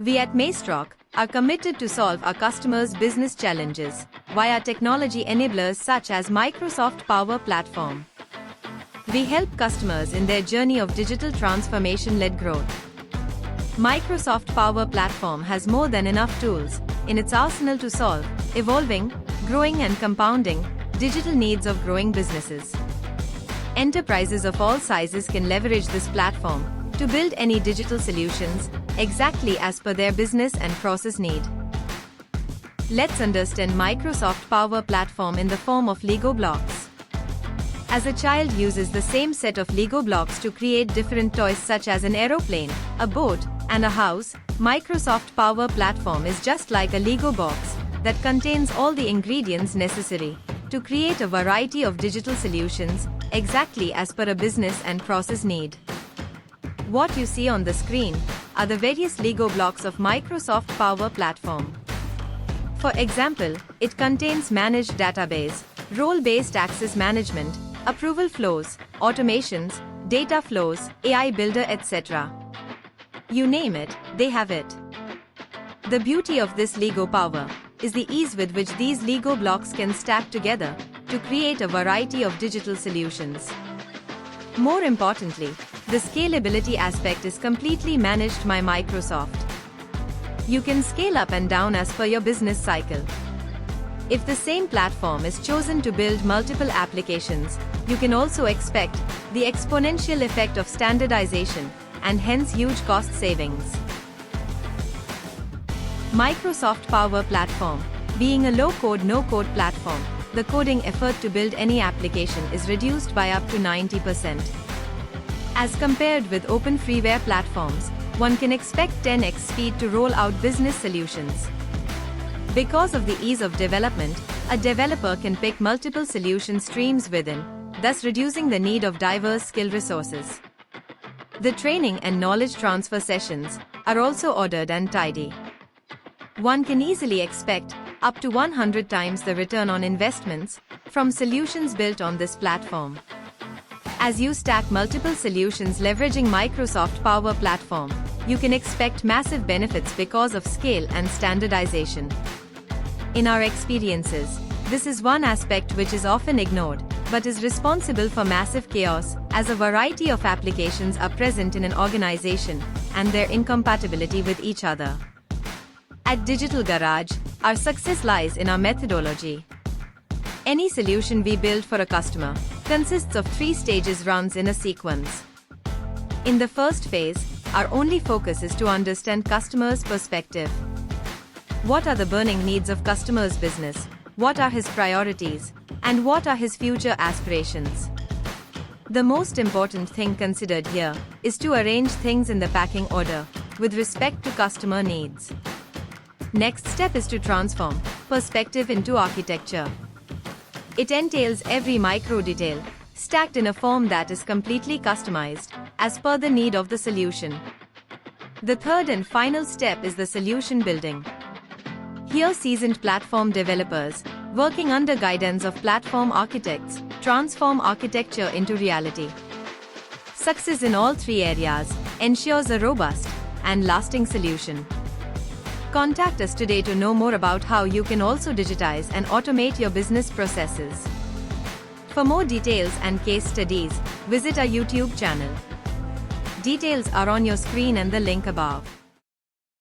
We at Maestrock are committed to solve our customers' business challenges via technology enablers such as Microsoft Power Platform. We help customers in their journey of digital transformation-led growth. Microsoft Power Platform has more than enough tools in its arsenal to solve evolving, growing and compounding digital needs of growing businesses. Enterprises of all sizes can leverage this platform to build any digital solutions exactly as per their business and process need. Let's understand Microsoft Power Platform in the form of Lego blocks. As a child uses the same set of Lego blocks to create different toys such as an aeroplane, a boat, and a house, Microsoft Power Platform is just like a Lego box that contains all the ingredients necessary to create a variety of digital solutions exactly as per a business and process need. What you see on the screen are the various Lego blocks of Microsoft Power Platform. For example, it contains managed database, role-based access management, approval flows, automations, data flows, AI builder, etc. You name it, they have it. The beauty of this Lego Power is the ease with which these Lego blocks can stack together to create a variety of digital solutions. More importantly, the scalability aspect is completely managed by Microsoft. You can scale up and down as per your business cycle. If the same platform is chosen to build multiple applications, you can also expect the exponential effect of standardization and hence huge cost savings. Microsoft Power Platform, being a low-code, no-code platform, the coding effort to build any application is reduced by up to 90%. As compared with open freeware platforms, one can expect 10x speed to roll out business solutions. Because of the ease of development, a developer can pick multiple solution streams within, thus reducing the need of diverse skill resources. The training and knowledge transfer sessions are also ordered and tidy. One can easily expect up to 100 times the return on investments from solutions built on this platform. As you stack multiple solutions leveraging Microsoft Power Platform, you can expect massive benefits because of scale and standardization. In our experiences, this is one aspect which is often ignored, but is responsible for massive chaos, as a variety of applications are present in an organization, and their incompatibility with each other. At Digital Garage, our success lies in our methodology. Any solution we build for a customer consists of 3 stages runs in a sequence. In the first phase, our only focus is to understand customers' perspective. What are the burning needs of customer's business? What are his priorities? And what are his future aspirations? The most important thing considered here is to arrange things in the packing order with respect to customer needs. Next step is to transform perspective into architecture. It entails every micro detail stacked in a form that is completely customized as per the need of the solution. The third and final step is the solution building. Here seasoned platform developers, working under guidance of platform architects, transform architecture into reality. Success in all 3 areas ensures a robust and lasting solution. Contact us today to know more about how you can also digitize and automate your business processes. For more details and case studies, visit our YouTube channel. Details are on your screen and the link above.